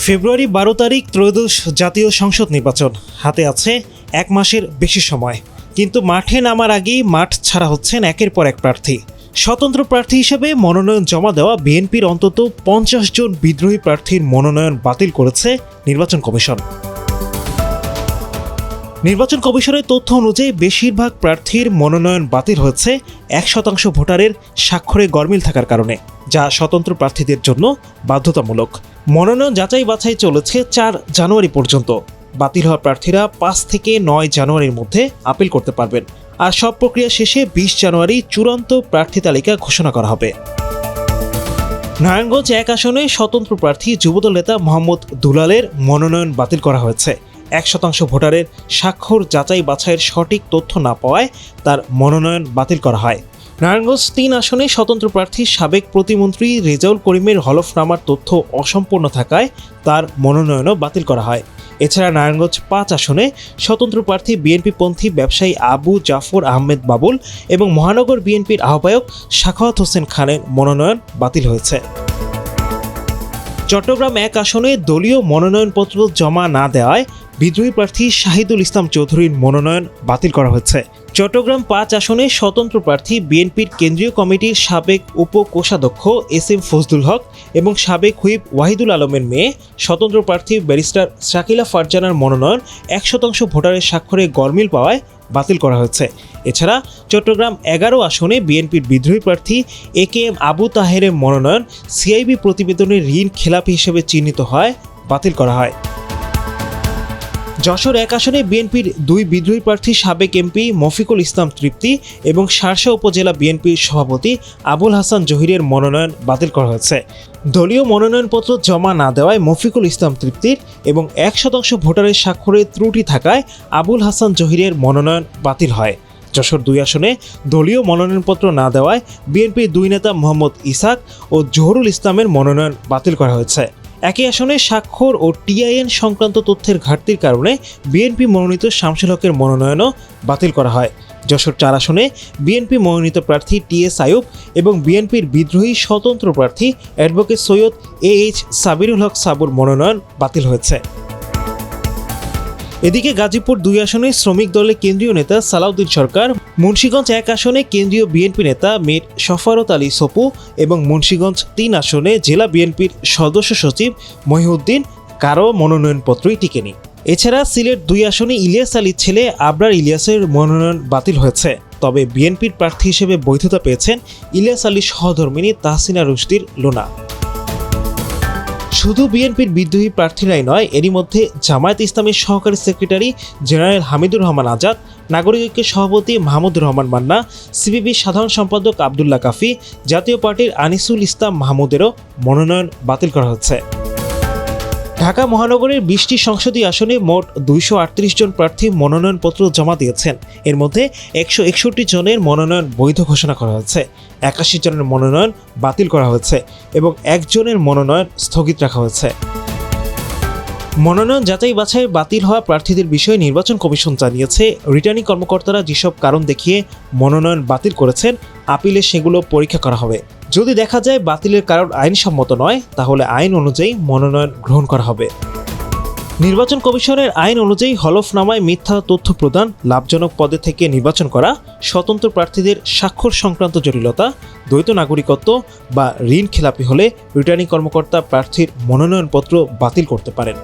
ফেব্রুয়ারি 12 তারিখ ত্রয়োদশ জাতীয় সংসদ নির্বাচন। হাতে আছে এক মাসের বেশি সময়, কিন্তু মাঠে নামার আগেই মাঠ ছাড়া হচ্ছেন একের পর এক প্রার্থী। স্বতন্ত্র প্রার্থী হিসেবে মনোনয়ন জমা দেওয়া বিএনপির অন্তত 50 জন বিদ্রোহী প্রার্থীর মনোনয়ন বাতিল করেছে নির্বাচন কমিশন। নির্বাচন কমিশনের তথ্য অনুযায়ী বেশিরভাগ প্রার্থীর মনোনয়ন বাতিল হয়েছে 1% ভোটারের স্বাক্ষরে গরমিল থাকার কারণে, যা স্বতন্ত্র প্রার্থীদের জন্য বাধ্যতামূলক। মনোনয়ন যাচাই বাছাই চলেছে 4 জানুয়ারি পর্যন্ত। বাতিল হওয়া প্রার্থীরা 5 থেকে 9 জানুয়ারির মধ্যে আপিল করতে পারবেন, আর সব প্রক্রিয়া শেষে 20 জানুয়ারি চূড়ান্ত প্রার্থী তালিকা ঘোষণা করা হবে। নারায়ণগঞ্জ 1 আসনে স্বতন্ত্র প্রার্থী যুবদল নেতা মোহাম্মদ দুলালের মনোনয়ন বাতিল করা হয়েছে। 1% ভোটারের স্বাক্ষর যাচাই বাছাইয়ের সঠিক তথ্য না পাওয়ায় তার মনোনয়ন বাতিল করা হয়। নারায়ণগঞ্জ 3 আসনে স্বতন্ত্র প্রার্থী সাবেক প্রতিমন্ত্রী রেজাউল করিমের হলফনামার তথ্য অসম্পূর্ণ থাকায় তার মনোনয়নও বাতিল করা হয়। এছাড়া নারায়ণগঞ্জ 5 আসনে স্বতন্ত্র প্রার্থী বিএনপিপন্থী ব্যবসায়ী আবু জাফর আহমেদ বাবুল এবং মহানগর বিএনপির আহ্বায়ক সাখাওয়াত হোসেন খানের মনোনয়ন বাতিল হয়েছে। চট্টগ্রাম 1 আসনে দলীয় মনোনয়নপত্র জমা না দেওয়ায় বিদ্রোহী প্রার্থী শাহিদুল ইসলাম চৌধুরীর মনোনয়ন বাতিল করা হয়েছে। চট্টগ্রাম 5 আসনে স্বতন্ত্র প্রার্থী বিএনপির কেন্দ্রীয় কমিটির সাবেক উপকোষাধ্যক্ষ SM ফজলুল হক এবং সাবেক হুইপ ওয়াহিদুল আলমের মেয়ে স্বতন্ত্র প্রার্থী ব্যারিস্টার শাকিলা ফারজানার মনোনয়ন 1% ভোটারের স্বাক্ষরে গরমিল পাওয়ায় বাতিল করা হয়েছে। এছাড়া চট্টগ্রাম 11 আসনে বিএনপির বিদ্রোহী প্রার্থী AKM আবু তাহেরের মনোনয়ন CIB প্রতিবেদনের ঋণ খেলাপি হিসেবে চিহ্নিত হয় বাতিল করা হয়। যশোর 1 আসনে বিএনপির 2 বিদ্রোহী প্রার্থী সাবেক MP মফিকুল ইসলাম তৃপ্তি এবং শার্শা উপজেলা বিএনপির সভাপতি আবুল হাসান জহিরের মনোনয়ন বাতিল করা হয়েছে। দলীয় মনোনয়নপত্র জমা না দেওয়ায় মফিকুল ইসলাম তৃপ্তির এবং 1% ভোটারের স্বাক্ষরে ত্রুটি থাকায় আবুল হাসান জহিরের মনোনয়ন বাতিল হয়। যশোর 2 আসনে দলীয় মনোনয়নপত্র না দেওয়ায় বিএনপির 2 নেতা মোহাম্মদ ইসাক ও জহুরুল ইসলামের মনোনয়ন বাতিল করা হয়েছে। একই আসনে স্বাক্ষর ও TIN সংক্রান্ত তথ্যের ঘাটতির কারণে বিএনপি মনোনীত শামসুল হকের মনোনয়নও বাতিল করা হয়। যশোর 4 আসনে বিএনপি মনোনীত প্রার্থী TS আইয়ুব এবং বিএনপির বিদ্রোহী স্বতন্ত্র প্রার্থী অ্যাডভোকেট সৈয়দ AH সাবিরুল হক সাবুর মনোনয়ন বাতিল হয়েছে। এদিকে গাজীপুর 2 আসনে শ্রমিক দলের কেন্দ্রীয় নেতা সালাউদ্দিন সরকার, মুন্সিগঞ্জ 1 আসনে কেন্দ্রীয় বিএনপি নেতা মীর শফারত আলী সপু এবং মুন্সিগঞ্জ 3 আসনে জেলা বিএনপির সদস্য সচিব মহিউদ্দিন কারো মনোনয়নপত্রই টিকেনি। এছাড়া সিলেট 2 আসনে ইলিয়াস আলীর ছেলে আবরার ইলিয়াসের মনোনয়ন বাতিল হয়েছে, তবে বিএনপির প্রার্থী হিসেবে বৈধতা পেয়েছেন ইলিয়াস আলীর সহধর্মিণী তাহসিনা রুশদীর লোনা। শুধু বিএনপির বিদ্রোহী প্রার্থীরাই নয়, এরই মধ্যে জামায়াত ইসলামীর সহকারী সেক্রেটারি জেনারেল হামিদুর রহমান আজাদ, নাগরিক ঐক্যের সভাপতি মাহমুদুর রহমান মান্না, CPBর সাধারণ সম্পাদক আবদুল্লাহ কাফি, জাতীয় পার্টির আনিসুল ইসলাম মাহমুদেরও মনোনয়ন বাতিল করা হচ্ছে। ঢাকা মহানগরের 20টি সংসদীয় আসনে মোট 238 জন প্রার্থী মনোনয়নপত্র জমা দিয়েছেন। এর মধ্যে 161 জনের মনোনয়ন বৈধ ঘোষণা করা হয়েছে, 81 জনের মনোনয়ন বাতিল করা হয়েছে এবং 1 জনের মনোনয়ন স্থগিত রাখা হয়েছে। মনোনয়ন যাচাই বাছাই বাতিল হওয়া প্রার্থীদের বিষয়ে নির্বাচন কমিশন জানিয়েছে, রিটার্নিং কর্মকর্তারা যেসব কারণ দেখিয়ে মনোনয়ন বাতিল করেছেন, আপিলে সেগুলো পরীক্ষা করা হবে। যদি দেখা যায় বাতিলের কারণ আইনসম্মত নয়, তাহলে আইন অনুযায়ী মনোনয়ন গ্রহণ করা হবে। নির্বাচন কমিশনের আইন অনুযায়ী হলফনামায় মিথ্যা তথ্য প্রদান, লাভজনক পদে থেকে নির্বাচন করা, স্বতন্ত্র প্রার্থীদের স্বাক্ষর সংক্রান্ত জটিলতা, দ্বৈত নাগরিকত্ব বা ঋণ খেলাপি হলে রিটার্নিং কর্মকর্তা প্রার্থীর মনোনয়নপত্র বাতিল করতে পারেন।